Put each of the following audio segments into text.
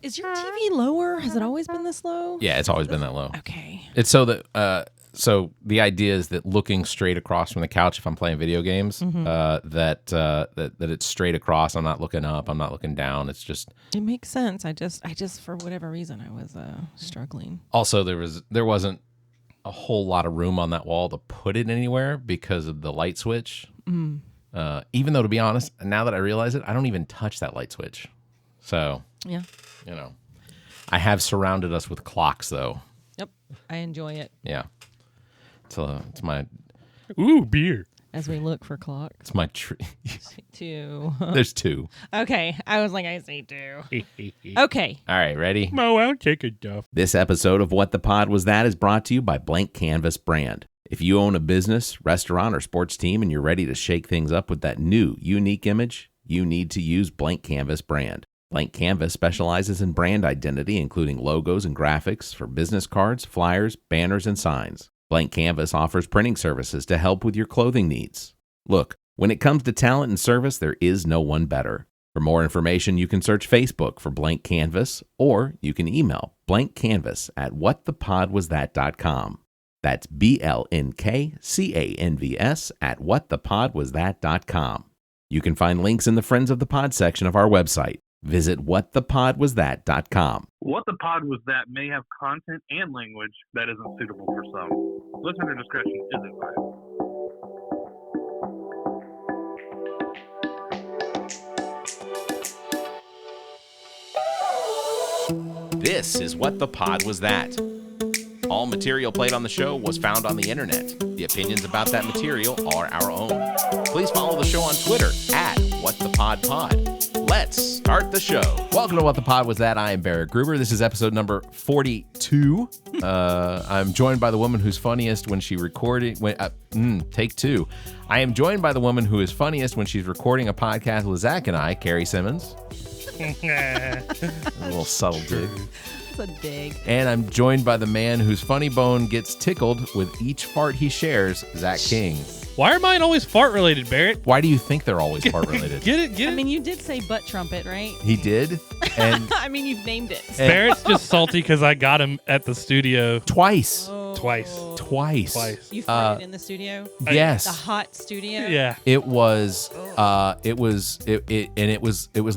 Is your TV lower? Has it always been this low? Yeah, it's always been that low. Okay. It's so that so the idea is that looking straight across from the couch, if I'm playing video games, that it's straight across. I'm not looking up. I'm not looking down. It's just. It makes sense. I just for whatever reason I was struggling. Also, there wasn't a whole lot of room on that wall to put it anywhere because of the light switch. Even though, to be honest, now that I realize it, I don't even touch that light switch. So yeah, I have surrounded us with clocks, though. Yep, I enjoy it. Yeah, it's my beer. As we look for clocks. It's my tree. 2. There's 2. Okay, I was like, I see 2. Okay. All right, ready? Mo, I'll take a duff. This episode of What the Pod Was That is brought to you by BLNK CANVS brand. If you own a business, restaurant, or sports team and you're ready to shake things up with that new, unique image, you need to use BLNK CANVS brand. BLNK CANVS specializes in brand identity, including logos and graphics for business cards, flyers, banners, and signs. BLNK CANVS offers printing services to help with your clothing needs. Look, when it comes to talent and service, there is no one better. For more information, you can search Facebook for BLNK CANVS, or you can email blankcanvas at whatthepodwasthat.com. That's BLNKCANVS at whatthepodwasthat.com. You can find links in the Friends of the Pod section of our website. Visit whatthepodwasthat.com. What the Pod Was That may have content and language that isn't suitable for some. Listener discretion is advised. This is What the Pod Was That. All material played on the show was found on the internet. The opinions about that material are our own. Please follow the show on Twitter at WhatThePodPod. Let's start the show. Welcome to What the Pod Was That. I am Barrett Gruber. This is episode number 42. I'm joined by the woman who's funniest when she recorded. Take 2. I am joined by the woman who is funniest when she's recording a podcast with Zach and I, Carrie Simmons. A little subtle dig. It's a dig. And I'm joined by the man whose funny bone gets tickled with each fart he shares, Zach King. Why are mine always fart related, Barrett? Why do you think they're always fart related? Get it? I mean, you did say butt trumpet, right? He did. And I mean, you've named it. Barrett's just salty because I got him at the studio twice. Twice. You farted in the studio? Yes. The hot studio? Yeah. It was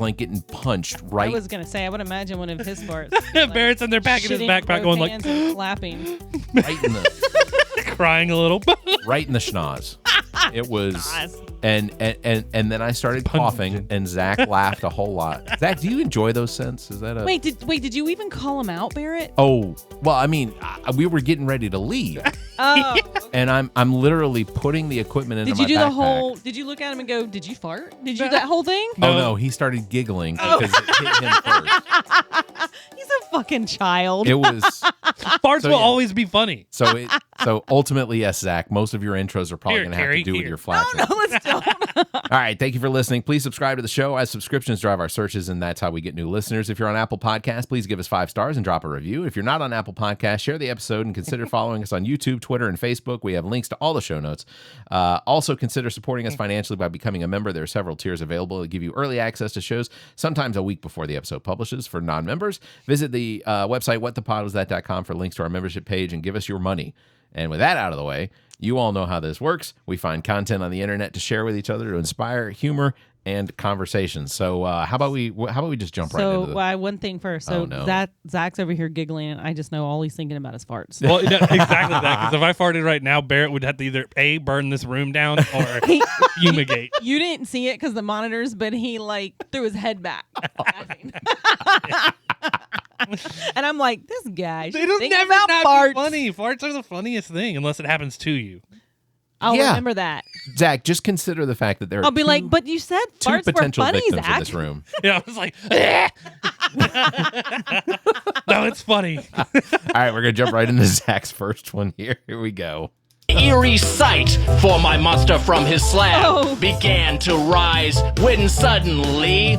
like getting punched right. I was going to say, I would imagine one of his farts. Barrett's in there packing his backpack going like and clapping. right in the crying a little. right in the schnoz. It was and then I started coughing and Zach laughed a whole lot. Zach, do you enjoy those scents? Is that a Wait, did you even call him out, Barrett? Oh, well, I mean, we were getting ready to leave. Oh. And I'm literally putting the equipment into my backpack. Did you do the whole did you look at him and go, "Did you fart?" Did you do that whole thing? Oh no, he started giggling because it hit him first. He's a fucking child. It was Farts will always be funny. So ultimately, yes, Zach, most of your intros are probably going to have to do with your flatulence. No, let's don't. All right, thank you for listening. Please subscribe to the show as subscriptions drive our searches, and that's how we get new listeners. If you're on Apple Podcasts, please give us 5 stars and drop a review. If you're not on Apple Podcasts, share the episode and consider following us on YouTube, Twitter, and Facebook. We have links to all the show notes. Also, consider supporting us financially by becoming a member. There are several tiers available that give you early access to shows, sometimes a week before the episode publishes. For non-members, visit the website, whatthepodwasthat.com, for links to our membership page and give us your money. And with that out of the way, you all know how this works. We find content on the internet to share with each other to inspire humor and conversations. So how about we just jump right into So one thing first. So Zach's over here giggling, and I just know all he's thinking about is farts. Well, exactly that. Because if I farted right now, Barrett would have to either A, burn this room down, or fumigate. You didn't see it because the monitors, but he threw his head back. And I'm like, this guy. They don't never about not farts. be funny. Farts are the funniest thing, unless it happens to you. I'll remember that. Zach, just consider the fact that there are I'll be like, but you said two farts potential were funny, victims Zach. in this room. Yeah, I was like, eh. No, it's funny. All right, we're going to jump right into Zach's first one here. Here we go. Eerie sight for my monster from his slab began to rise when suddenly,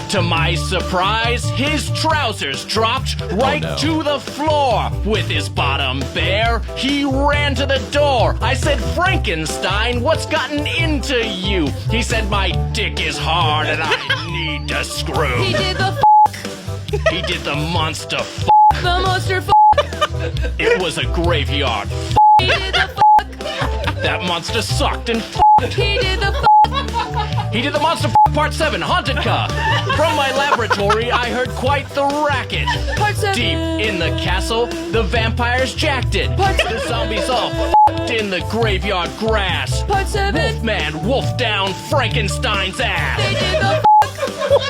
to my surprise, his trousers dropped right to the floor. With his bottom bare, he ran to the door. I said, Frankenstein, what's gotten into you? He said, my dick is hard and I need to screw. He did the He did the monster f***. The monster f***. It was a graveyard f***. He did the f***. That monster sucked and f***. He did the f***. He did the monster f***. Part 7, Haunted Ka. From my laboratory, I heard quite the racket. Part 7. Deep in the castle, the vampires jacked it. Part 7. The zombies all f***ed in the graveyard grass. Part 7. Wolfman wolfed down Frankenstein's ass. They did the f***.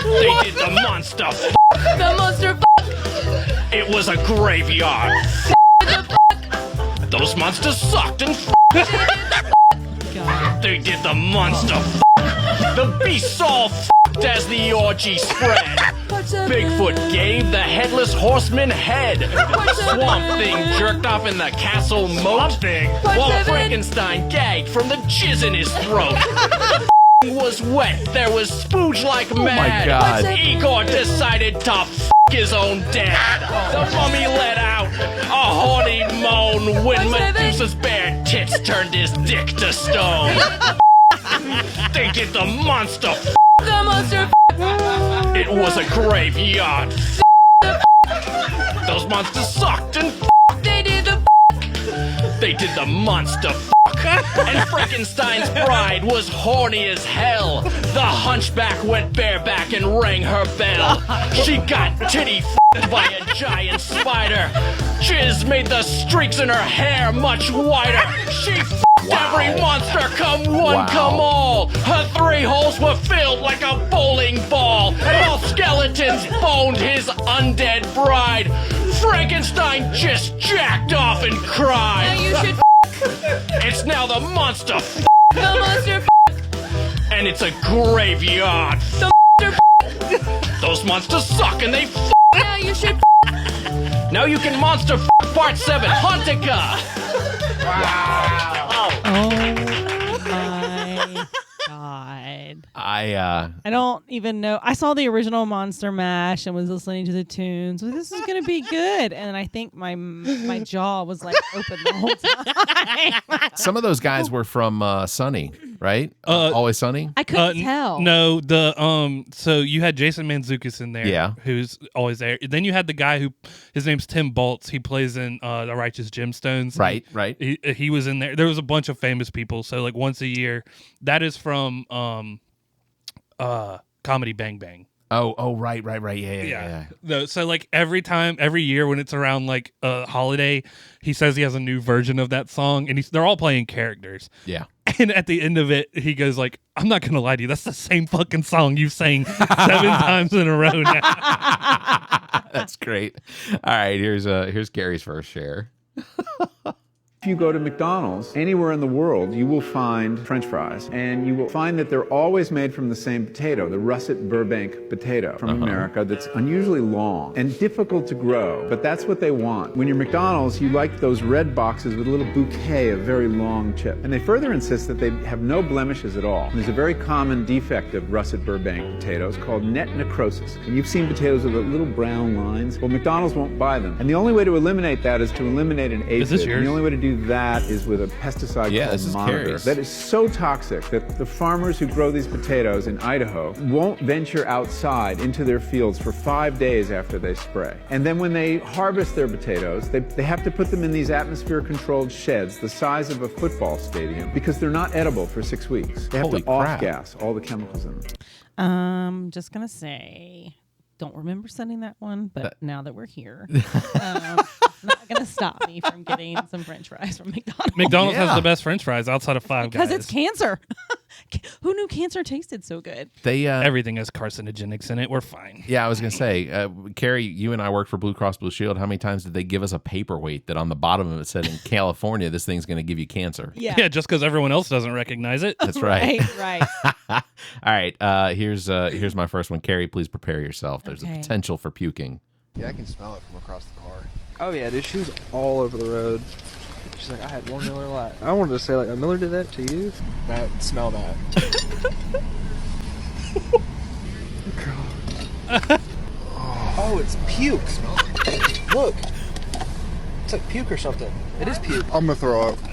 They did the monster f***. The monster f***. It was a graveyard. Those monsters sucked and they did the monster f***. The beasts all f***ed as the orgy spread. Bigfoot gave the headless horseman head. Swamp Thing jerked off in the castle moat. While Frankenstein gagged from the jizz in his throat. Was wet, there was spooge like mad. God. Igor decided to f*** his own dad. The mummy let out a horny moan when Medusa's bare tits turned his dick to stone. They did the monster f***. The monster f***. It was a graveyard f***. Those monsters sucked and f***. They did the f***. They did the monster f***. And Frankenstein's bride was horny as hell. The hunchback went bareback and rang her bell. She got titty f***ed by a giant spider. Jizz made the streaks in her hair much wider. She f***ed every monster, come one, come all. Her 3 holes were filled like a bowling ball. And while skeletons boned his undead bride, Frankenstein just jacked off and cried. Now you should It's now the monster f***. The monster f***. And it's a graveyard. The monster f***. Those monsters suck and they f***. Now you should Now you can monster f*** Part 7, Haunted Ka. Oh my god. I don't even know. I saw the original Monster Mash and was listening to the tunes. Well, this is gonna be good, and I think my jaw was like open the whole time. some of those guys were from Sunny, right? Always Sunny. I couldn't tell. No, so you had Jason Mantzoukas in there, Yeah. who's always there. Then you had the guy who, his name's Tim Baltz. He plays in The Righteous Gemstones. Right. He was in there. There was a bunch of famous people. So like once a year, that is from Comedy Bang Bang. Oh, right. Yeah. No, so like every year when it's around like a holiday, he says he has a new version of that song, and they're all playing characters. Yeah. And at the end of it, he goes like, "I'm not gonna lie to you, that's the same fucking song you've sang 7 times in a row now." That's great. All right, here's Gary's first share. If you go to McDonald's anywhere in the world, you will find French fries, and you will find that they're always made from the same potato, the russet Burbank potato from America, that's unusually long and difficult to grow, but that's what they want. When you're McDonald's, you like those red boxes with a little bouquet of very long chips. And they further insist that they have no blemishes at all. And there's a very common defect of russet Burbank potatoes called net necrosis. And you've seen potatoes with little brown lines. Well, McDonald's won't buy them. And the only way to eliminate that is to eliminate an aphid. Is this yours? And the only way to do that is with a pesticide called Monitor. Carrie's. That is so toxic that the farmers who grow these potatoes in Idaho won't venture outside into their fields for 5 days after they spray. And then when they harvest their potatoes, they have to put them in these atmosphere-controlled sheds the size of a football stadium because they're not edible for 6 weeks. They have Holy to crap. off-gas all the chemicals in them. Just gonna say, don't remember sending that one, but now that we're here, not gonna stop me from getting some French fries from McDonald's. McDonald's has the best French fries outside of Five Guys. Because it's cancer. Who knew cancer tasted so good? They everything has carcinogenics in it. We're fine. Yeah, I was gonna say, Carrie, you and I worked for Blue Cross Blue Shield. How many times did they give us a paperweight that on the bottom of it said, "In California, this thing's gonna give you cancer"? Yeah, just because everyone else doesn't recognize it. That's right. Right. All right, here's my first one. Carrie, please prepare yourself. There's a potential for puking. Yeah, I can smell it from across the car. Oh yeah, dude, she was all over the road. She's like, I had 1 Miller Lite. I wanted to say, like, a Miller did that to you? Smell that. Oh, it's puke. Look. It's like puke or something. It is puke. I'm gonna throw up. Oh,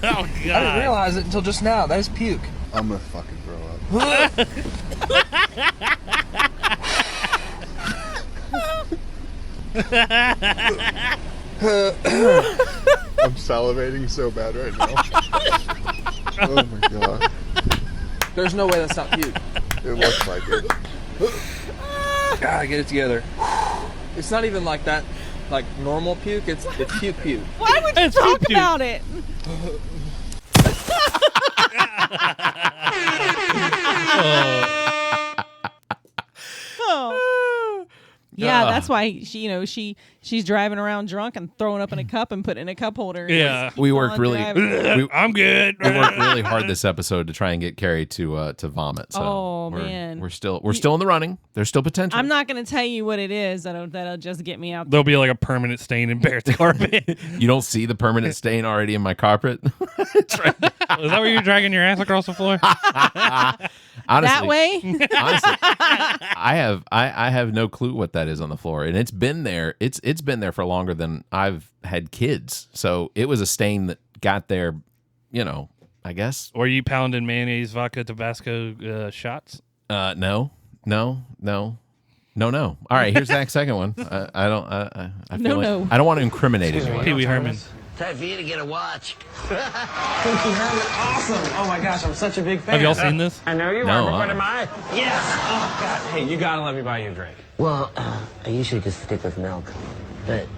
God. I didn't realize it until just now. That is puke. I'm gonna fucking throw up. I'm salivating so bad right now. Oh my god. There's no way that's not puke. It looks like it. God, get it together. It's not even like that, like normal puke. It's puke puke. Why would you talk about it? Oh. Yeah, that's why she's driving around drunk and throwing up in a cup and putting it in a cup holder. Yeah. We worked really. I'm good. We worked really hard this episode to try and get Carrie to vomit. So man, we're still in the running. There's still potential. I'm not going to tell you what it is. That'll just get me out. There'll be like a permanent stain in Barrett's carpet. You don't see the permanent stain already in my carpet. Is that where you're dragging your ass across the floor? Honestly, that way. Honestly, I have no clue what that is on the floor, and it's been there. It's been there for longer than I've had kids. So it was a stain that got there. I guess. Or you pounding mayonnaise, vodka, Tabasco shots? No. All right, here's Zach's second one. I don't want to incriminate anyone. Pee Wee Herman. Time for you to get a watch. Pinky Herman, awesome. Oh my gosh, I'm such a big fan. Have y'all seen this? I know you are, but what am I? Yes. Oh God. Hey, you gotta let me buy you a drink. Well, I usually just stick with milk, but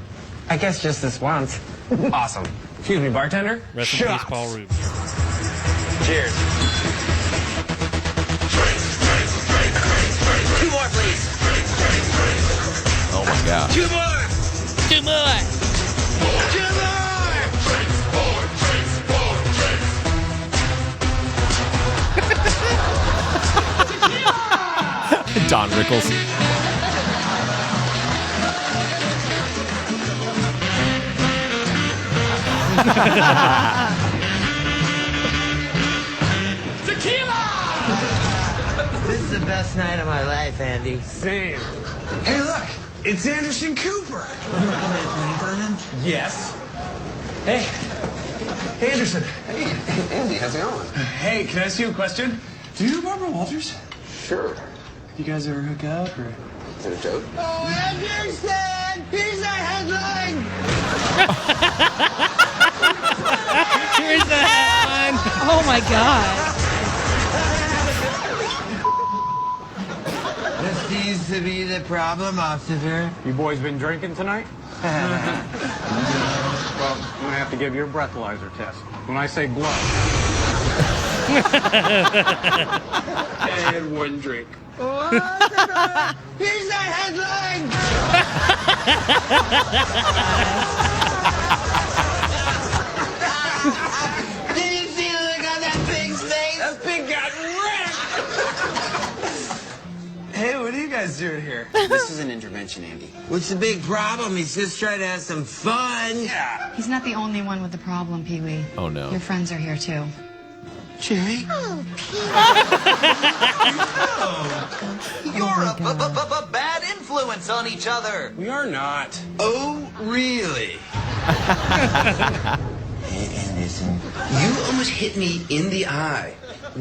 I guess just this once. Awesome. Excuse me, bartender. Rest in peace, Paul Rube. Cheers. two more, please. Oh my God. Two more. Two more. Don Rickles. This is the best night of my life, Andy. Same. Hey, look, it's Anderson Cooper. Yes. Hey. Hey, Anderson. Hey, Andy, how's it going? Hey, can I ask you a question? Do you know Barbara Walters? Sure. You guys ever hook up, or? Is it a joke? Oh, Anderson! Here's our headline! Here's the headline. Oh my God. This seems to be the problem, officer. You boys been drinking tonight? Well, I'm gonna have to give you a breathalyzer test. When I say blow. And one drink. Here's our headline! Did you see the look on that pig's face? That pig got wrecked! Hey, what are you guys doing here? This is an intervention, Andy. What's the big problem? He's just trying to have some fun. Yeah. He's not the only one with the problem, Pee-wee. Oh no. Your friends are here too. Jerry? Oh, You're a bad influence on each other. We are not. Oh, really? Hey, Anderson, you almost hit me in the eye.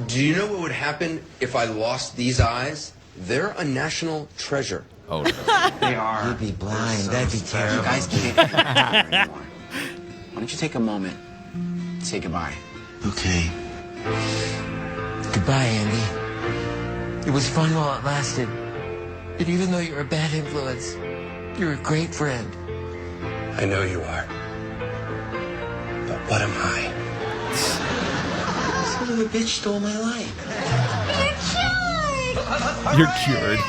Do you know what would happen if I lost these eyes? They're a national treasure. Oh no. They are. You'd be blind. That'd be terrible. You guys can't anymore. Why don't you take a moment and say goodbye? Okay. Goodbye, Andy. It was fun while it lasted. And even though you're a bad influence, you're a great friend. I know you are. But what am I? Son of a bitch stole my life. You're cured.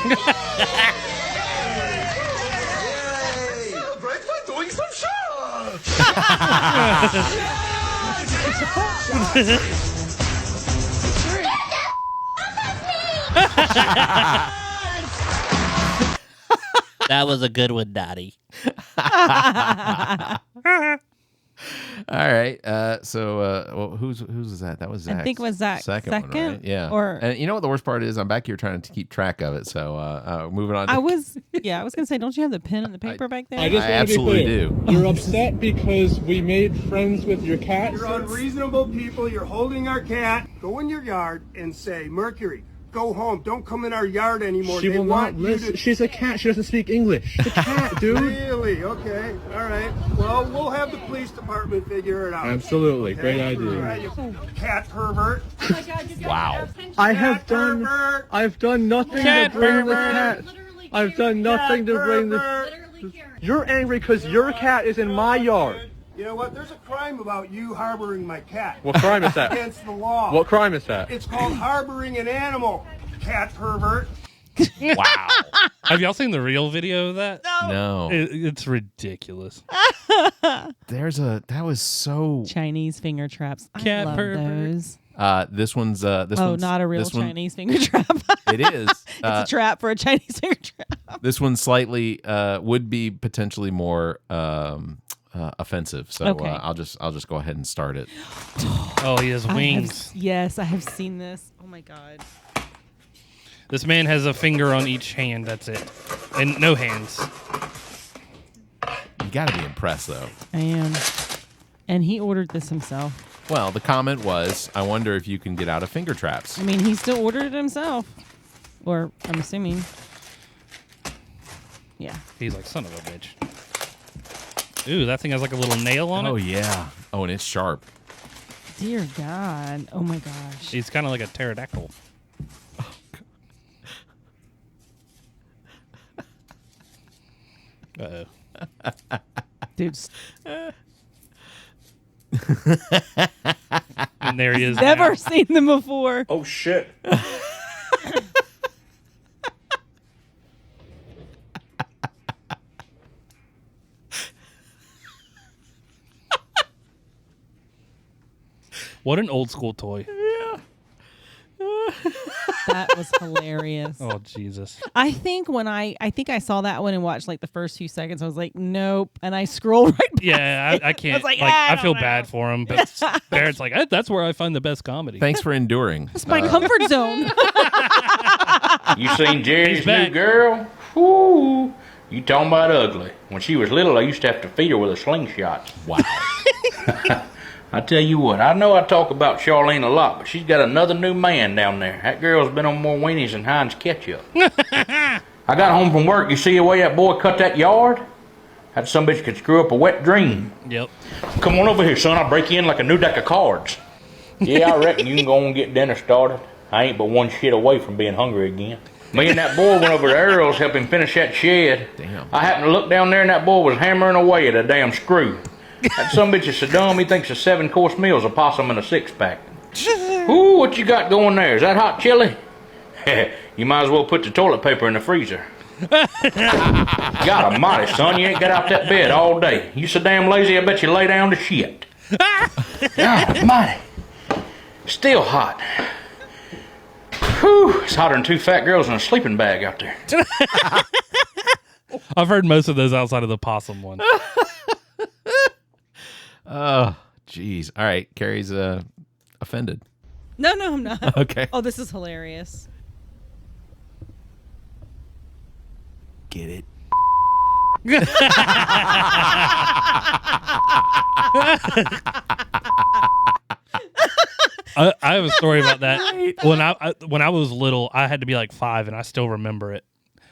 Celebrate by doing some That was a good one, Daddy. All right. Whose was that? That was Zach's. I think it was Zach's second one, right? Yeah. Or and you know what the worst part is? I'm back here trying to keep track of it. So moving on. I was gonna say, don't you have the pen and the paper back there? I absolutely do. You're upset because we made friends with your cat. You're unreasonable people. You're holding our cat. Go in your yard and say, Mercury, go home. Don't come in our yard anymore. She They will want not you listen. to... She's a cat. She doesn't speak English. She's a cat, dude. Really? Okay. All right. Well, we'll have the police department figure it out. Absolutely. Okay? Great idea. All right, you cat pervert. Wow. I've done nothing Cat to bring the pervert. cat. I've done nothing to bring the... You're angry because your cat is in my yard. You know what? There's a crime about you harboring my cat. What crime is that? Against the law. What crime is that? It's called harboring an animal, cat pervert. Wow. Have y'all seen the real video of that? No. It's ridiculous. That was so Chinese finger traps. I Cat love pervert. those. this one's Not a real this one- Chinese finger trap. It is. It's a trap for a Chinese finger trap. This one slightly would be potentially more offensive. So Okay. I'll just go ahead and start it. Oh, he has wings. Yes, I have seen this. Oh my god. This man has a finger on each hand. That's it. And no hands. You got to be impressed, though. I am. And he ordered this himself. Well, the comment was, I wonder if you can get out of finger traps. I mean, he still ordered it himself. Or, I'm assuming. Yeah. He's like, son of a bitch. Ooh, that thing has like a little nail on it. Oh, yeah. Oh, and it's sharp. Dear God. Oh my gosh. He's kind of like a pterodactyl. Uh-oh. Dude. And there he is. Never now. seen them before. Oh, shit. What an old school toy. That was hilarious. Oh, Jesus. I think I saw that one and watched like the first few seconds. I was like, nope. And I scrolled right past Yeah, it. I can't. was like, I feel don't bad for him, but Barrett's like, that's where I find the best comedy. Thanks for enduring. It's my comfort zone. You seen Jerry's He's new back. girl? Whoo! You talking about ugly. When she was little, I used to have to feed her with a slingshot. Wow. I tell you what, I know I talk about Charlene a lot, but she's got another new man down there. That girl's been on more weenies than Heinz ketchup. I got home from work. You see the way that boy cut that yard? That some bitch could screw up a wet dream. Yep. Come on over here, son. I'll break you in like a new deck of cards. Yeah, I reckon you can go and get dinner started. I ain't but one shit away from being hungry again. Me and that boy went over to Earl's, help him finish that shed. Damn. I happened to look down there and that boy was hammering away at a damn screw. That some bitch is so dumb he thinks a 7-course meal's a possum and a 6-pack. Ooh, what you got going there? Is that hot chili? You might as well put the toilet paper in the freezer. God almighty, son, you ain't got out that bed all day. You so damn lazy, I bet you lay down to shit. God almighty. Still hot. Whew, it's hotter than 2 fat girls in a sleeping bag out there. I've heard most of those outside of the possum one. Oh, jeez. All right. Carrie's offended. No, I'm not. Okay. Oh, this is hilarious. Get it? I have a story about that. When I was little, I had to be like 5, and I still remember it.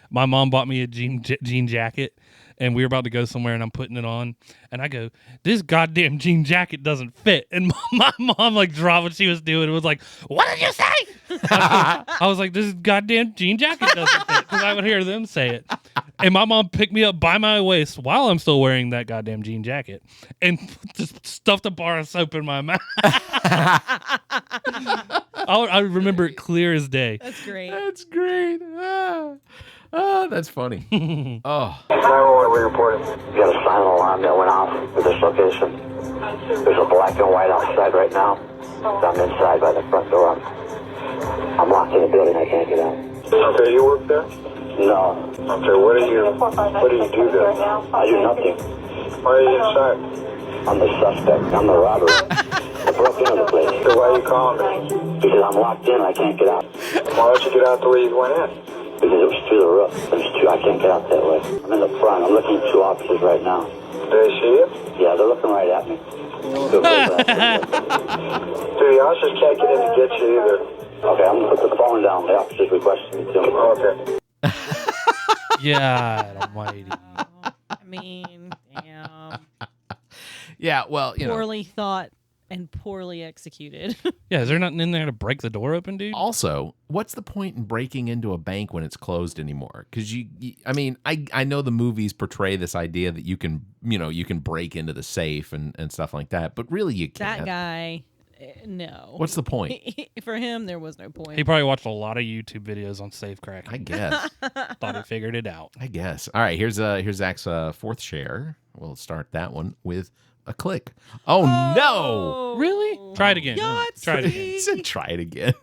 My mom bought me a jean jacket, and we were about to go somewhere, and I'm putting it on, and I go, "This goddamn jean jacket doesn't fit." And my mom like dropped what she was doing and was like, "What did you say?" I was like, "This goddamn jean jacket doesn't fit," because I would hear them say it. And my mom picked me up by my waist while I'm still wearing that goddamn jean jacket and just stuffed a bar of soap in my mouth. I remember it clear as day. That's great. That's great. Oh, that's funny. Oh. 911, we reported. We got a silent alarm that went off at this location. There's a black and white outside right now. I'm inside by the front door. I'm locked in the building. I can't get out. Okay, you work there? No. Okay, what do you do there? I do nothing. Why are you inside? I'm the suspect. I'm the robber. I broke into the place. So why are you calling me? Because I'm locked in. I can't get out. Why don't you get out the way you went in? Because it was through the roof. I can't get out that way. I'm in the front. I'm looking at 2 officers right now. Do they see you? Yeah, they're looking right at me. Dude, the officers can't get in to get you either. Okay, I'm going to put the phone down. The officer's requesting me to. Okay. God almighty. I mean, damn. Yeah, well, Poorly thought and poorly executed. Yeah, is there nothing in there to break the door open, dude? Also, what's the point in breaking into a bank when it's closed anymore? Because I know the movies portray this idea that you can break into the safe and stuff like that, but really you can't. That guy, no. What's the point? For him, there was no point. He probably watched a lot of YouTube videos on safecrack. I guess. Thought he figured it out. I guess. All right, here's Zach's fourth share. We'll start that one with a click. Oh no! Really? Try it again. Try it again. He said try it again.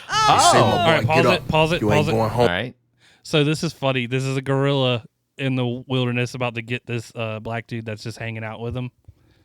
All right, pause it. All right. So this is funny. This is a gorilla in the wilderness about to get this black dude that's just hanging out with him.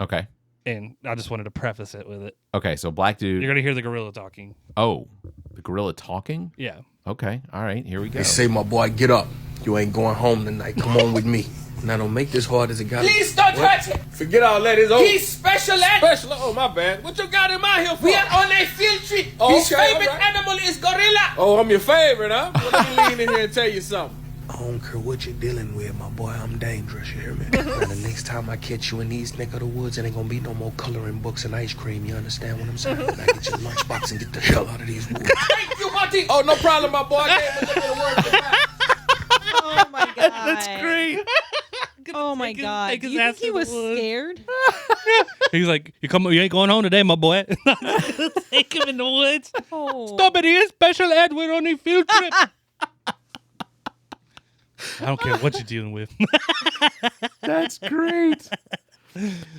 Okay. And I just wanted to preface it with it. Okay, so black dude. You're going to hear the gorilla talking. Oh, the gorilla talking? Yeah. Okay, all right, here we go. They say, my boy, get up. You ain't going home tonight. Come on with me. Now, don't make this hard as it got. Please don't touch it. Forget all that. It's over. He's special ed. Special. Oh, my bad. What you got him out here for? We are on a field trip. Oh, His okay, favorite all right. animal is gorilla. Oh, I'm your favorite, huh? Well, let me lean in here and tell you something. I don't care what you're dealing with, my boy. I'm dangerous, you hear me? Now, the next time I catch you in these neck of the woods, it ain't gonna be no more coloring books and ice cream. You understand what I'm saying? Now get your lunchbox and get the hell out of these woods. Thank you, Marty. Oh, no problem, my boy. I gave him a little word. Oh my god. That's great. Oh my god. take Do his you think ass he to the was woods. scared? He's like, you ain't going home today, my boy. Take him in the woods. Oh. Stop it, he is special ed. We're on a field trip. I don't care what you're dealing with. That's great.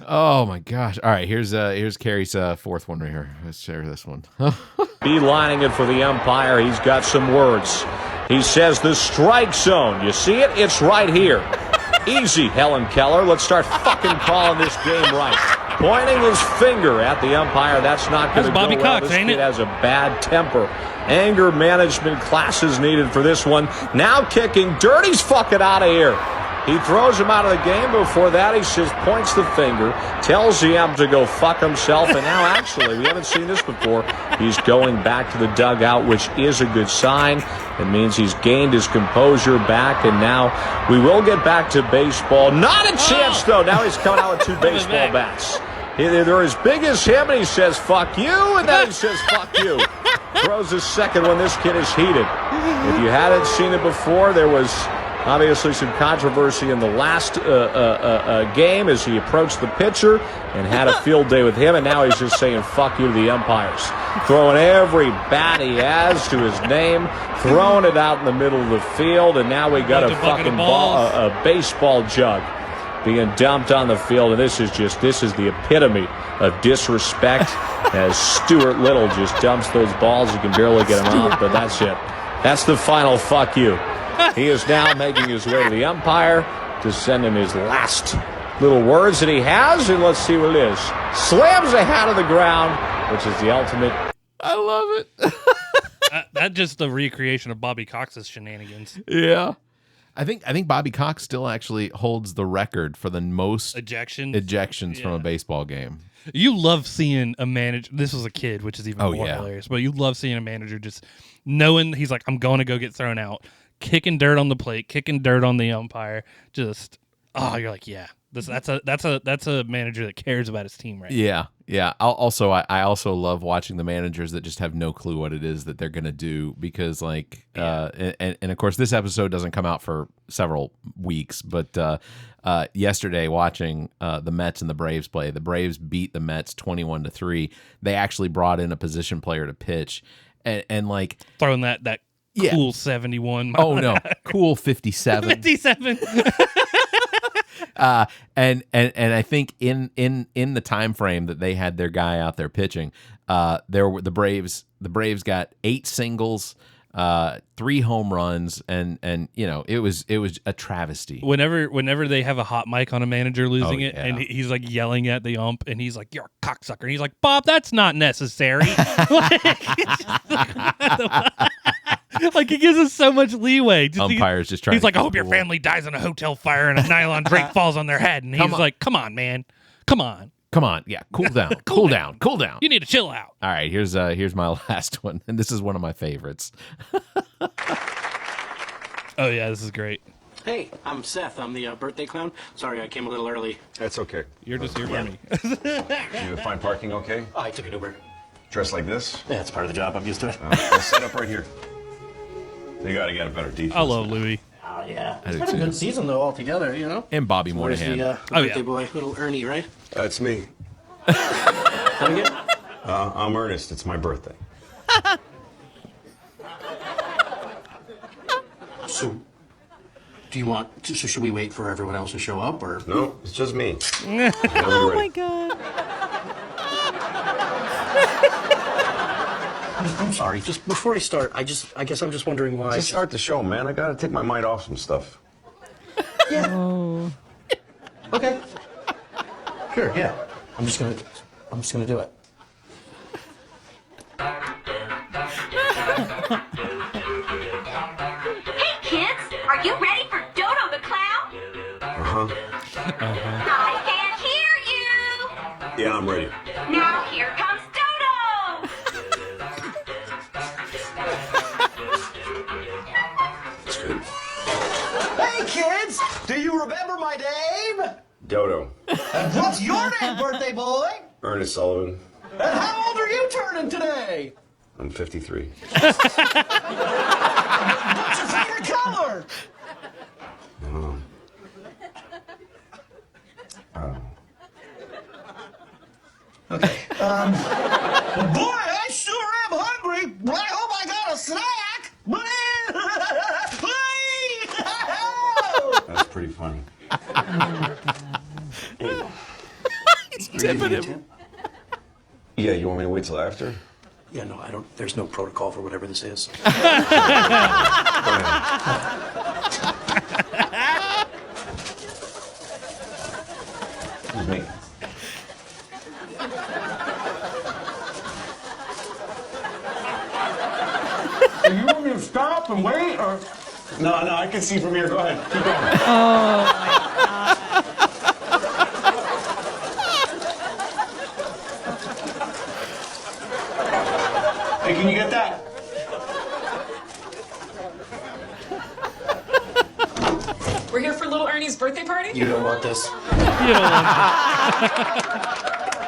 Oh my gosh! All right, here's Carrie's fourth one right here. Let's share this one. Beelining it for the umpire. He's got some words. He says the strike zone. You see it? It's right here. Easy, Helen Keller. Let's start fucking calling this game right. Pointing his finger at the umpire. That's not going to go Bobby well. Cox, This ain't kid it? has a bad temper. Anger management classes needed for this one. Now kicking. Dirty's fucking out of here. He throws him out of the game. Before that, he says, points the finger, tells the ump to go fuck himself. And now, actually, we haven't seen this before. He's going back to the dugout, which is a good sign. It means he's gained his composure back. And now we will get back to baseball. Not a chance, though. Now he's coming out with two baseball bats. They're as big as him, and he says, fuck you. And then he says, fuck you. Throws his second one. This kid is heated. If you hadn't seen it before, there was obviously some controversy in the last game as he approached the pitcher and had a field day with him, and now he's just saying fuck you to the umpires. Throwing every bat he has to his name, throwing it out in the middle of the field, and now we got a fucking a baseball jug being dumped on the field, and this is the epitome of disrespect as Stuart Little just dumps those balls. You can barely get them out, but that's it. That's the final fuck you. He is now making his way to the umpire to send him his last little words that he has, and let's see what it is. Slams the hat on the ground, which is the ultimate. I love it. That's just the recreation of Bobby Cox's shenanigans. Yeah. I think Bobby Cox still actually holds the record for the most ejections from a baseball game. You love seeing a manager. This was a kid, which is even more hilarious. But you love seeing a manager just knowing he's like, I'm going to go get thrown out, kicking dirt on the plate, kicking dirt on the umpire. Just you're like, yeah, that's a manager that cares about his team, right? Yeah, yeah. I also love watching the managers that just have no clue what it is that they're gonna do, because and of course this episode doesn't come out for several weeks, but yesterday watching the Mets and the Braves play, the Braves beat the Mets 21-3. They actually brought in a position player to pitch, and like throwing that cool 71. Oh no, cool 57. 57. And I think in the time frame that they had their guy out there pitching, the Braves got 8 singles, 3 home runs, and it was a travesty. Whenever they have a hot mic on a manager losing it, yeah. and he's like yelling at the ump, and he's like, "You're a cocksucker," and he's like, "Bob, that's not necessary." Like he gives us so much leeway. Umpires just trying. He's like, "I hope your family dies in a hotel fire and a nylon drape falls on their head," and he's like, "Come on, man, come on." Come on. Yeah. Cool down. Cool down. Cool down. You need to chill out. All right. Here's my last one. And this is one of my favorites. Oh, yeah. This is great. Hey, I'm Seth. I'm the birthday clown. Sorry, I came a little early. That's okay. You're just here for me. You find parking okay? Oh, I took an Uber. Dressed like this? Yeah, it's part of the job. I'm used to it. We'll set up right here. They got to get a better defense. I love Louis. Oh, yeah. I It's do been a too. good season, though, altogether, you know? And Bobby Where's Moynihan. the birthday boy, little Ernie, right? That's me. Come again? I'm Ernest. It's my birthday. So, do you want to, so should we wait for everyone else to show up, or? No, it's just me. Oh my god. I'm sorry. Just before I start, I guess I'm just wondering why. Just start the show, man. I got to take my mind off some stuff. Oh. Okay. Sure. Yeah. I'm just gonna do it. Hey kids, are you ready for Dodo the Clown? I can't hear you. Yeah, I'm ready. Now here comes Dodo. It's good. Hey, kids! Do you remember my name? Dodo. And what's your name, birthday boy? Ernest Sullivan. And how old are you turning today? I'm 53. What's your favorite color? Okay. Well, boy, I sure am hungry. But I hope I got a snack. That's pretty funny. He's tipping him. Yeah, you want me to wait till after? Yeah, no, I don't. There's no protocol for whatever this is. Excuse me. Do you want me to stop and wait, or? No, I can see from here. Go ahead. Keep going. Oh my god. Hey, can you get that? We're here for little Ernie's birthday party? You don't want this. You don't want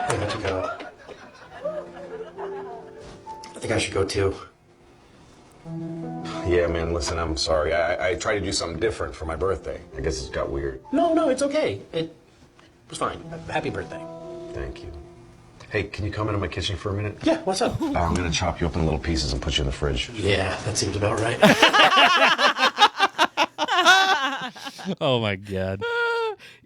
I got to go. I think I should go too. Yeah, man, listen, I'm sorry. I tried to do something different for my birthday. I guess it got weird. No, it's okay. It was fine. Happy birthday. Thank you. Hey, can you come into my kitchen for a minute? Yeah, what's up? I'm going to chop you up in little pieces and put you in the fridge. Yeah, that seems about right. Oh my god.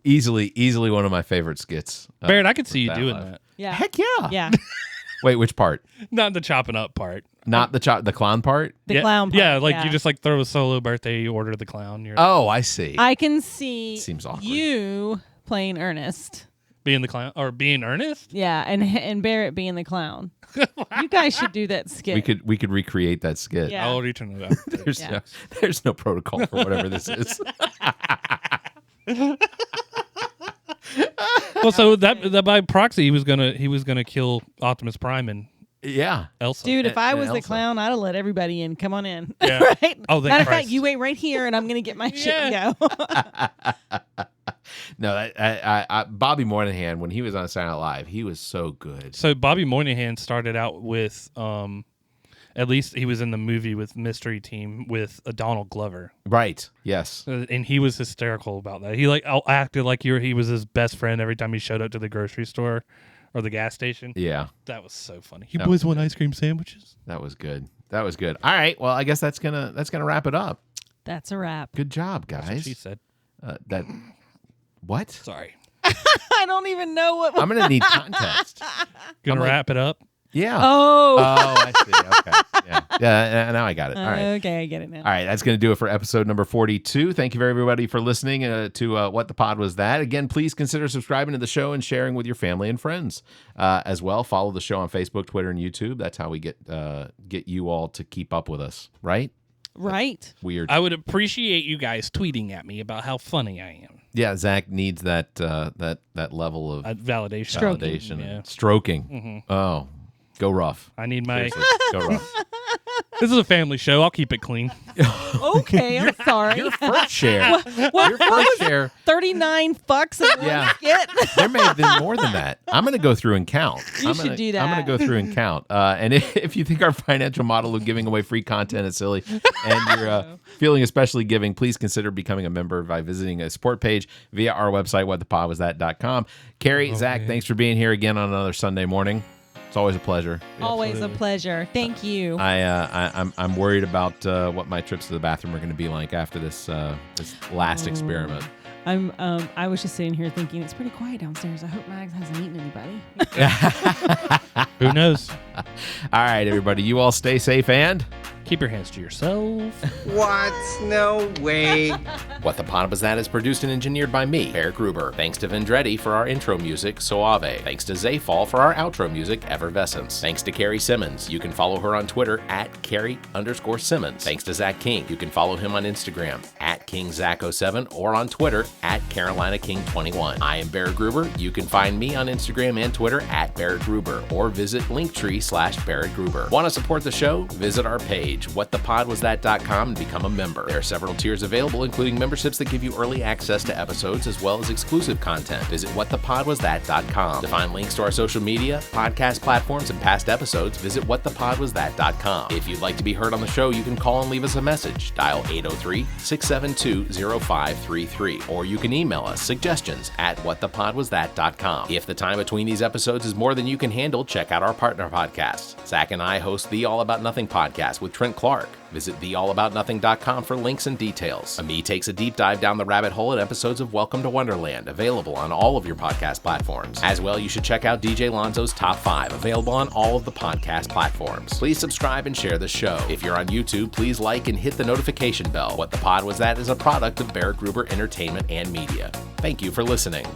Easily one of my favorite skits. Barrett, I could see you with doing live. that. Yeah. Heck yeah. Yeah. Wait, which part? Not the chopping up part. Not the clown part? The clown part. Yeah, like yeah. you just like throw a solo birthday, you order the clown. You're Oh, I see. I can see Seems awkward. you playing Ernest. being the clown or being Ernest. Yeah, and Barrett being the clown. You guys should do that skit. We could recreate that skit. Yeah. I'll already turn it up. There's no protocol for whatever this is. Well, so that by proxy, he was gonna kill Optimus Prime and Elsa. Dude, if I was the Elsa. clown, I'd have let everybody in. Come on in. Yeah. Right? Oh, thank Matter of fact, Christ. you wait right here, and I'm gonna get my shit and go. No, I Bobby Moynihan, when he was on Saturday Night Live, he was so good. So Bobby Moynihan started out with, at least he was in the movie with Mystery Team with Donald Glover. Right. Yes. And he was hysterical about that. He like acted like he was his best friend every time he showed up to the grocery store or the gas station. Yeah. That was so funny. You boys want ice cream sandwiches? That was good. That was good. All right. Well, I guess that's gonna wrap it up. That's a wrap. Good job, guys. That's what she said. What? Sorry. I don't even know what. I'm gonna need context. Gonna wrap it up? Yeah. Oh. I see. Okay. Yeah. Now I got it. All right. Okay, I get it now. All right, that's going to do it for episode number 42. Thank you for everybody for listening to What the Pod Was That. Again, please consider subscribing to the show and sharing with your family and friends as well. Follow the show on Facebook, Twitter, and YouTube. That's how we get you all to keep up with us, right? Right. Weird. I would appreciate you guys tweeting at me about how funny I am. Yeah, Zach needs that level of validation. Validation. Yeah. Stroking. Oh, go rough. I need my Seriously, go rough. This is a family show. I'll keep it clean. Okay, I'm sorry. Your first share. What Your first share. 39 fucks in Yeah. one skit? There may have been more than that. I'm going to go through and count. You should do that. I'm going to go through and count. And if you think our financial model of giving away free content is silly and you're feeling especially giving, please consider becoming a member by visiting a support page via our website, whatthepodwasthat.com. Carrie, Zach, thanks for being here again on another Sunday morning. It's always a pleasure. Always a pleasure. Thank you. I'm worried about what my trips to the bathroom are going to be like after this last experiment. I was just sitting here thinking it's pretty quiet downstairs. I hope Mags hasn't eaten anybody. Who knows? All right, everybody. You all stay safe and keep your hands to yourself. What? No way. What the Pod Was That is produced and engineered by me, Bear Gruber. Thanks to Vendretti for our intro music, Suave. Thanks to Zayfall for our outro music, Effervescence. Thanks to Carrie Simmons. You can follow her on Twitter at Carrie_Simmons. Thanks to Zach King. You can follow him on Instagram at KingZach07 or on Twitter at CarolinaKing21. I am Bear Gruber. You can find me on Instagram and Twitter at Barrett Gruber or visit Linktree/Barrett Gruber. Want to support the show? Visit our page, whatthepodwasthat.com, and become a member. There are several tiers available, including memberships that give you early access to episodes as well as exclusive content. Visit whatthepodwasthat.com. To find links to our social media, podcast platforms, and past episodes, visit whatthepodwasthat.com. If you'd like to be heard on the show, you can call and leave us a message. Dial 803-672-0533, or you can email us suggestions at whatthepodwasthat.com. If the time between these episodes is more than you can handle, check out our partner podcasts. Zach and I host the All About Nothing podcast with Trent Clark. Visit theallaboutnothing.com for links and details. Ami takes a deep dive down the rabbit hole in episodes of Welcome to Wonderland, available on all of your podcast platforms. As well, you should check out DJ Lonzo's Top 5, available on all of the podcast platforms. Please subscribe and share the show. If you're on YouTube, please like and hit the notification bell. What the Pod Was That is a product of Barrett Gruber Entertainment and Media. Thank you for listening.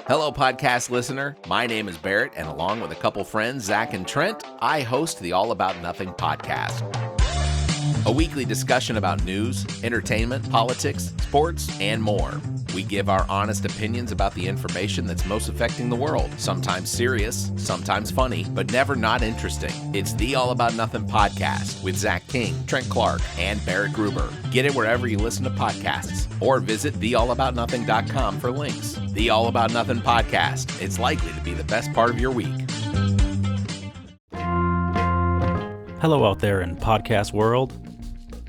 Hello, podcast listener. My name is Barrett, and along with a couple friends, Zach and Trent, I host the All About Nothing podcast. A weekly discussion about news, entertainment, politics, sports, and more. We give our honest opinions about the information that's most affecting the world. Sometimes serious, sometimes funny, but never not interesting. It's the All About Nothing podcast with Zach King, Trent Clark, and Barrett Gruber. Get it wherever you listen to podcasts, or visit theallaboutnothing.com for links. The All About Nothing podcast. It's likely to be the best part of your week. Hello out there in podcast world.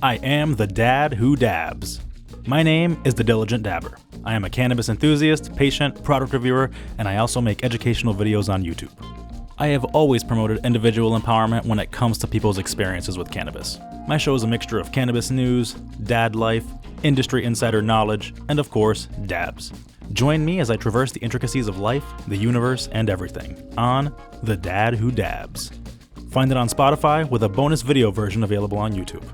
I am the dad who dabs. My name is the Diligent Dabber. I am a cannabis enthusiast, patient, product reviewer, and I also make educational videos on YouTube. I have always promoted individual empowerment when it comes to people's experiences with cannabis. My show is a mixture of cannabis news, dad life, industry insider knowledge, and of course, dabs. Join me as I traverse the intricacies of life, the universe, and everything on The Dad Who Dabs. Find it on Spotify with a bonus video version available on YouTube.